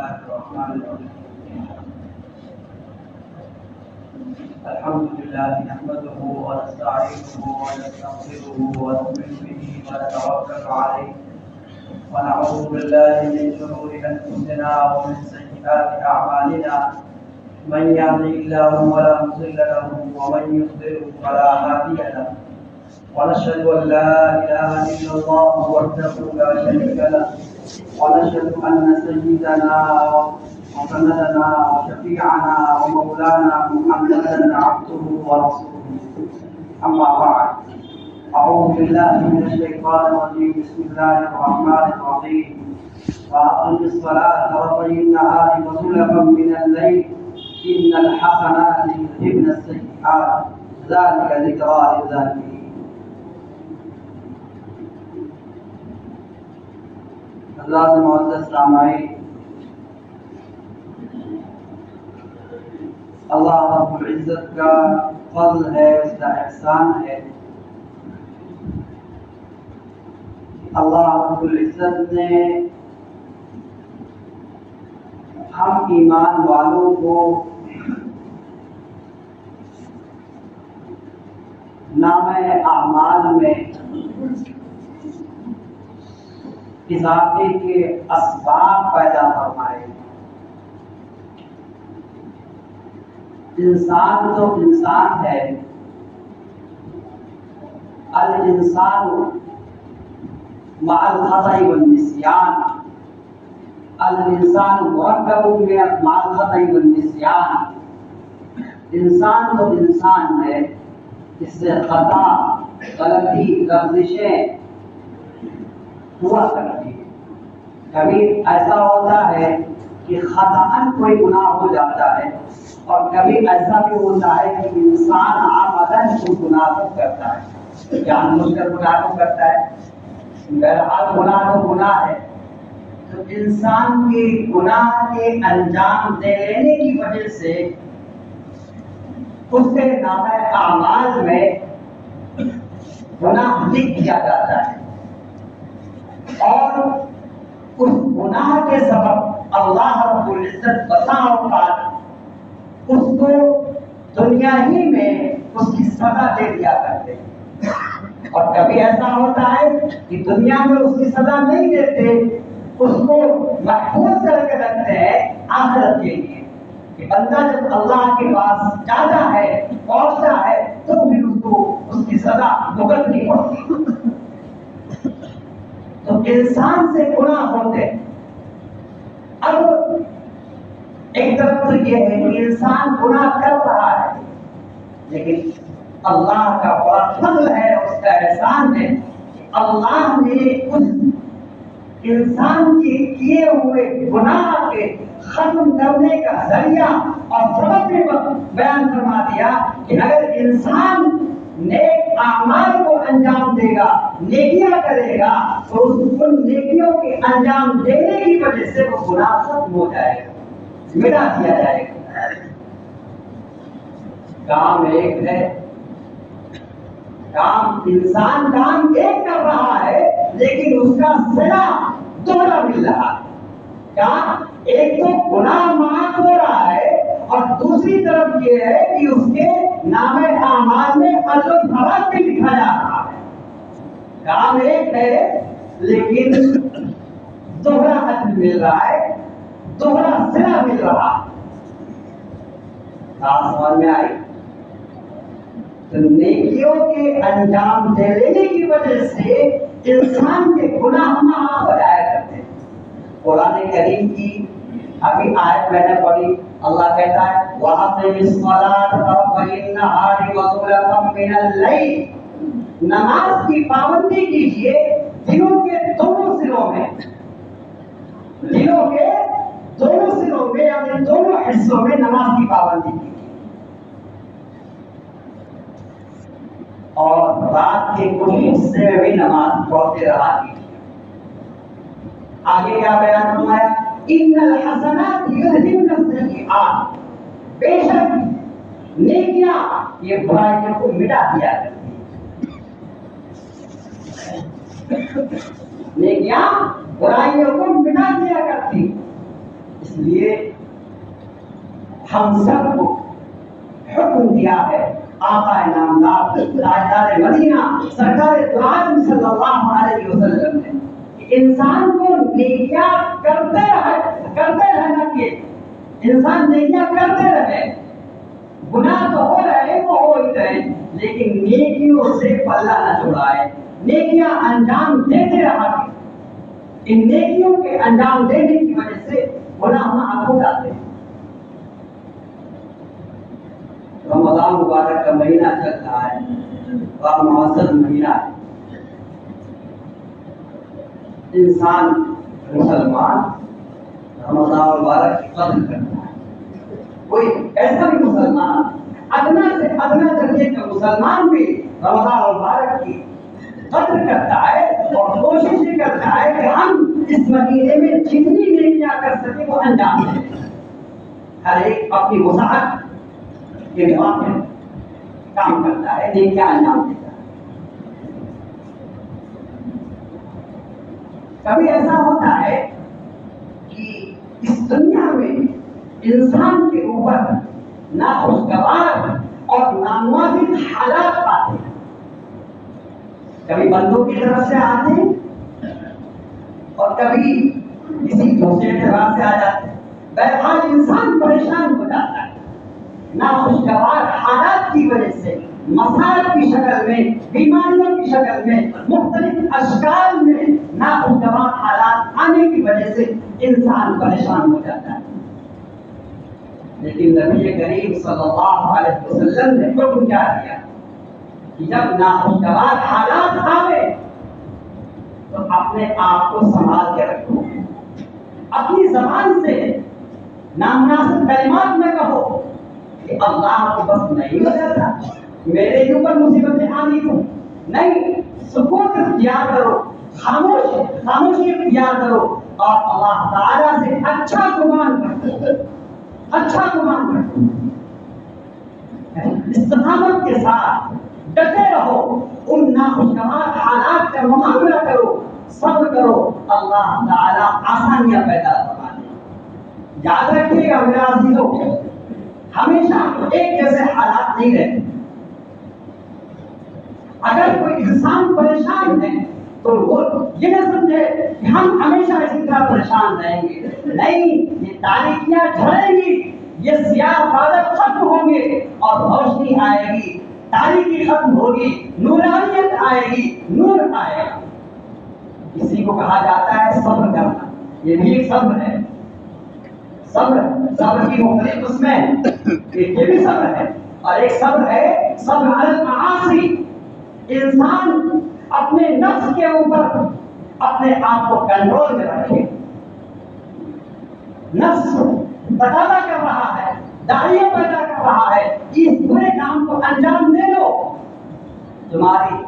الله الرحمن الرحيم. الحمد لله نحمده ونستعينه ونستغفره ونؤمن به ونتوكل عليه ونعوذ بالله من شرور انفسنا ومن سيئات اعمالنا من يهده الله فلا مضل له ومن يضلل فلا هادي له ونشهد ان لا اله الا الله وحده لا شريك له ونشهد ان سيدنا وسندنا وشفيعنا ومولانا محمدا عبده ورسوله. اما بعد، اعوذ بالله من الشيطان الرجيم. بسم الله الرحمن الرحيم. واقم الصلاه طرفي النهار وزلفا من الليل ان الحسنات يذهبن السيئات ذلك ذكرى للذاكرين. حضرات معزز سامعین، اللہ رب العزت کا فضل ہے، اس کا احسان ہے. اللہ رب العزت نے ہم ایمان والوں کو نامہ اعمال میں اضافے کے اسباب پیدا فرمائے. انسان تو انسان ہے، الانسان مع الخطأ والنسیان، الانسان مرکب مع الخطأ والنسیان. انسان تو انسان ہے، اس سے خطا، غلطی، لغزشیں ہوا کرتی ہے. کبھی ایسا ہوتا ہے کہ خطأً کوئی گناہ ہو جاتا ہے، اور کبھی ایسا بھی ہوتا ہے کہ انسان عمداً اس گناہ کو کرتا ہے، جان بوجھ کر گناہ کو کرتا ہے. بہرحال گناہ تو گناہ ہے. تو انسان کے گناہ کے انجام دے لینے کی وجہ سے اس کے نامہ اعمال میں گناہ لکھ دیا جاتا ہے، اور اس گناہ کے سبب اللہ رب العزت بسا اوقات اس کو دنیا ہی میں اس کی سزا دے دیا کرتے ہیں. اور کبھی ایسا ہوتا ہے کہ دنیا میں اس کی سزا نہیں دیتے، اس کو محفوظ کر کے رکھتے ہیں آخرت کے لیے، کہ بندہ جب اللہ کے پاس جاتا ہے، پہنچتا ہے، تو پھر اس کو اس کی سزا بھگتنی پڑتی. تو انسان سے گناہ ہوتے. اب ایک طرف تو یہ ہے کہ انسان گناہ کر رہا ہے، لیکن اللہ کا بڑا فضل ہے، اس کا احسان ہے کہ اللہ نے اس انسان کے کیے ہوئے گناہ کے ختم کرنے کا ذریعہ اور سبب بھی بیان فرما دیا کہ اگر انسان نیک اعمال کو انجام دے گا، نیکیاں کرے گا، تو ان نیکیوں کے انجام دینے کی وجہ سے وہ گناہ ختم ہو جائے گا، مٹا دیا جائے گا. کام ایک ہے، کام انسان کام ایک کر رہا ہے، لیکن اس کا صلہ دوہرا مل رہا ہے. کام ایک تو گناہ معاف ہو رہا ہے، اور دوسری طرف یہ ہے کہ اس کے نامہ اعمال میں اجر و ثواب بھی لکھا جا رہا ہے. کام ایک ہے، لیکن دوہرا اجر مل رہا ہے، دوہرا صلہ مل رہا ہے. بات سمجھ میں آئی؟ تو نیکیوں کے انجام دے لینے کی وجہ سے انسان کے گناہ معاف ہو جایا کرتے ہیں. قرآن کریم کی ابھی آیت میں نے پڑھی، اللہ کہتا ہے وَأَقِمِ الصَّلَاةَ طَرَفَيِ النَّهَارِ وَزُلَفًا مِنَ اللَّيْلِ. نماز کی پابندی کیجیے دنوں کے دونوں سروں میں، دنوں کے دونوں سروں میں، یعنی دونوں حصوں میں نماز کی پابندی کیجیے، اور رات کے کچھ حصے میں بھی نماز پڑھتے رہا کیجیے. آگے کیا بیان فرمایا؟ ان الحسنات یذہبن السیئات. بے شک نیکیاں یہ برائیوں کو مٹا دیا کرتی ہیں. نیکیاں برائیوں کو مٹا دیا کرتی. اس اس لیے ہم سب کو حکم دیا ہے آقا نامدار تاجدار مدینہ سرکار دو عالم صلی اللہ علیہ وسلم نے کہ انسان کو نیکیاں کرتے رہنا کہ انسان نیکیاں کرتے رہے، گناہ تو ہو رہے وہ ہو ہی رہے، لیکن نیکیوں سے پلہ نہ چھڑائے، نیکیاں انجام دیتے رہا کہ ان نیکیوں کے انجام دینے کی وجہ سے گناہ معاف ہو جاتے ہیں۔ رمضان مبارک کا مہینہ چل رہا ہے اور معزز مہینہ ہے۔ انسان مسلمان رمضان مبارک کی قدر کرتا ہے، کوئی ایسا بھی مسلمان ادنا سے ادنا درجے کا مسلمان بھی رمضان مبارک کی قدر کرتا ہے اور کوشش یہ کرتا ہے کہ ہم اس مہینے میں جتنی نیکیاں کر سکیں وہ انجام دیں۔ ہر ایک اپنی وسعت کے موافق کام کرتا ہے، نیکیاں انجام دیتا ہے۔ کبھی ایسا ہوتا ہے کہ اس دنیا میں انسان کے اوپر ناخوشگوار اور ناموافق حالات آتے ہیں، کبھی بندوں کی طرف سے آتے ہیں اور کبھی کسی دوسرے طرف سے آ جاتے ہیں۔ بہرحال انسان پریشان ہو جاتا ہے ناخوشگوار حالات کی وجہ سے، مسائل کی شکل میں، بیماریوں کی شکل میں، مختلف اشکال میں ناخوشگوار حالات آنے کی وجہ سے انسان پریشان ہو جاتا ہے۔ لیکن نبی کریم صلی اللہ علیہ وسلم نے حکم کیا دیا کہ جب ناخوشگوار حالات آئے تو اپنے آپ کو سنبھال کے رکھو، اپنی زبان سے نامناسب کلمات میں کہو کہ اللہ کو بس نہیں ہو جاتا میرے اوپر مصیبتیں آنی تو نہیں، سکوت اختیار کرو، خاموشی اختیار کرو اور اللہ تعالیٰ سے اچھا گمان کرو، اچھا گمان کرو، استقامت کے ساتھ ڈٹے رہو، ان ناخوشگوار حالات کا مقابلہ کرو، صبر کرو، اللہ تعالیٰ آسانیاں پیدا فرما دے۔ یاد رکھیے گا میرے عزیزوں، ہمیشہ ایک جیسے حالات نہیں رہتے۔ اگر کوئی انسان پریشان ہے تو وہ یہ نہ سمجھے کہ ہم ہمیشہ اسی طرح پریشان رہیں گے، نہیں، یہ تاریکیاں جھڑیں گی، یہ سیاہ بادل ختم ہوں گے اور روشنی آئے گی، تاریکی ختم ہوگی، نورانیت آئے گی، نور آئے گا۔ اسی کو کہا جاتا ہے صبر کرنا، یہ بھی ایک صبر ہے۔ صبر کی مختلف قسمیں ہیں، یہ بھی صبر ہے، اور ایک صبر ہے صبر علی المعاصی، انسان اپنے نفس کے اوپر اپنے آپ کو کنٹرول میں رکھے۔ نفس تقاضا کر رہا ہے، داعیہ پیدا کر رہا ہے، اس برے کام کو انجام دے دو، تمہاری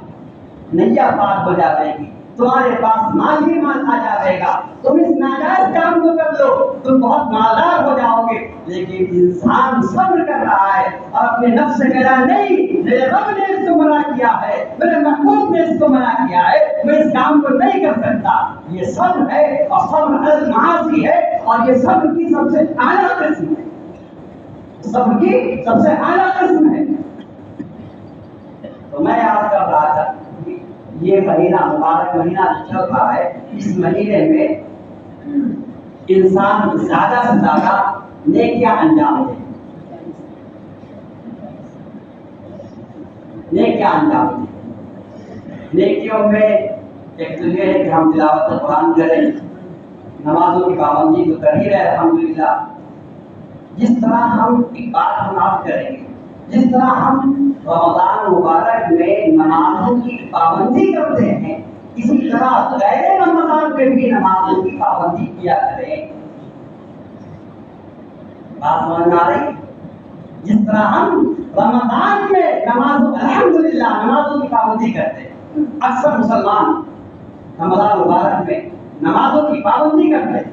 نیا پار ہو جائے گی، تمہارے پاس مال ہی مال آ جائے گا، تم اس ناجائز کام کو کر لو، تم بہت مالدار ہو جاؤ گے۔ لیکن انسان صبر کر رہا ہے اور اپنے نفس سے کہہ رہا ہے نہیں، میرے رب نے اس کو منع کیا ہے، میرے محبوب نے اس کو منع کیا ہے، میں اس کام کو نہیں کر سکتا۔ یہ صبر ہے اور صبر علی المعاصی ہے، اور یہ صبر کی سب سے اعلیٰ قسم ہے، صبر کی سب سے اعلیٰ قسم ہے۔ تو میں یاد کر رہا تھا یہ مہینہ مبارک مہینہ چل رہا ہے، اس مہینے میں انسان زیادہ سے زیادہ نیکیاں انجام دے، نیکیاں انجام دے۔ نیکیوں میں ایک تو یہ ہے کہ ہم تلاوت قرآن کریں، نمازوں کی پابندی تو کر ہی رہے الحمدللہ۔ جس طرح ہم ایک بات ہم آپ کریں گے، جس طرح ہم رمضان مبارک میں نمازوں کی پابندی کرتے ہیں، اسی طرح غیر رمضان میں بھی نمازوں کی پابندی کیا کریں۔ بات سمجھ میں آ رہی؟ جس طرح ہم رمضان میں الحمدللہ نمازوں کی پابندی کرتے ہیں، اکثر مسلمان رمضان مبارک میں نمازوں کی پابندی کرتے ہیں۔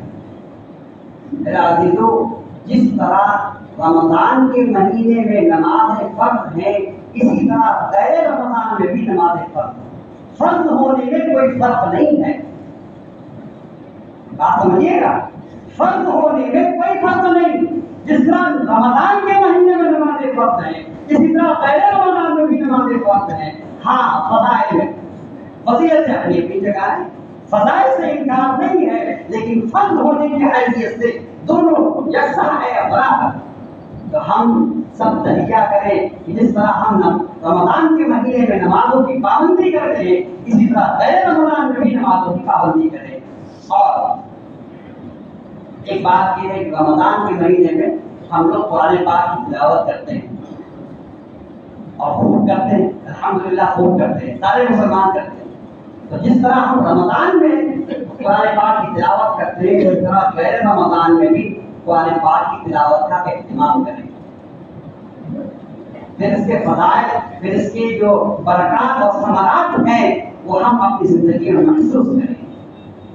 میرے عزیزو، جس طرح رمضان کے مہینے میں نماز فرض ہے، اسی طرح غیر رمضان میں بھی نماز فرض ہونے میں کوئی فرق نہیں ہے۔ بات سمجھیے گا، فرض ہونے میں کوئی فرق نہیں. جس طرح رمضان کے مہینے میں نمازیں فرض ہیں اسی طرح غیر رمضان میں بھی نمازیں فرض ہیں. ہاں فضائل میں فضیلت اپنی اپنی جگہ ہے, فضائل سے انکار نہیں ہے, لیکن فرض ہونے کی حیثیت سے دونوں یکساں ہے برابر. تو ہم سب تہیہ کریں کہ جس طرح ہم رمضان کے مہینے میں نمازوں کی پابندی کرتے ہیں اسی طرح غیر رمضان میں بھی نمازوں کی پابندی کریں. اور ایک بات یہ ہے کہ رمضان کے مہینے میں ہم لوگ قرآن پاک کی تلاوت کرتے ہیں اور خوب کرتے ہیں, الحمدللہ خوب کرتے ہیں, سارے مسلمان کرتے ہیں. تو جس طرح ہم رمضان میں قرآن پاک کی تلاوت کرتے ہیں اس طرح غیر رمضان میں بھی قرآن پاک کی تلاوت کا اہتمام کریں. پھر اس کے فضائل, پھر اس کی جو برکات اور ثمرات ہیں وہ ہم اپنی زندگی میں محسوس کریں.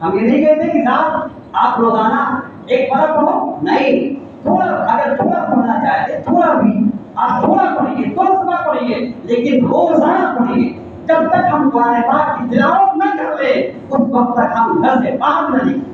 ہم یہ نہیں کہتے کہ صاحب آپ روزانہ ایک پارہ پڑھو, نہیں, تھوڑا, اگر تھوڑا پڑھنا چاہتے تھوڑا بھی آپ تھوڑا پڑھیے, 2 صفحہ پڑھیے, لیکن روزانہ پڑھیے. جب تک ہم قرآن پاک کی تلاوت نہ کر لیں اس وقت تک ہم گھر سے باہر نہ نکلیں,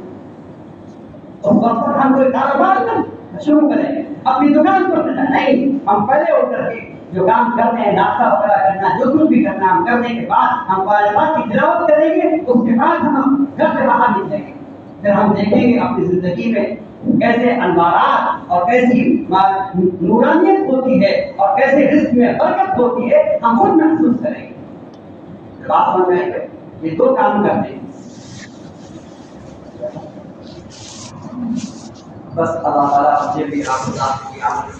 اس وقت تک ہم کوئی کاروبار نہ شروع کریں, اپنی دکان پر نہیں. ہم پہلے اٹھ کر کے جو کام کرتے ہیں, ناشتہ وغیرہ کرنا, جو کچھ بھی کرنا, ہم کرنے کے بعد ہم قرآن پاک کی تلاوت کریں گے, اس کے بعد ہم گھر سے باہر نکلیں گے. پھر ہم دیکھیں گے اپنی زندگی میں کیسے انوارات اور کیسی نورانیت ہوتی ہے اور کیسے رزق میں برکت ہوتی ہے, ہم خود محسوس کریں گے. بات سمجھ میں آئی؟ یہ 2 کام کرتے ہیں. بس اللہ تعالیٰ مجھے بھی آپ کی آمد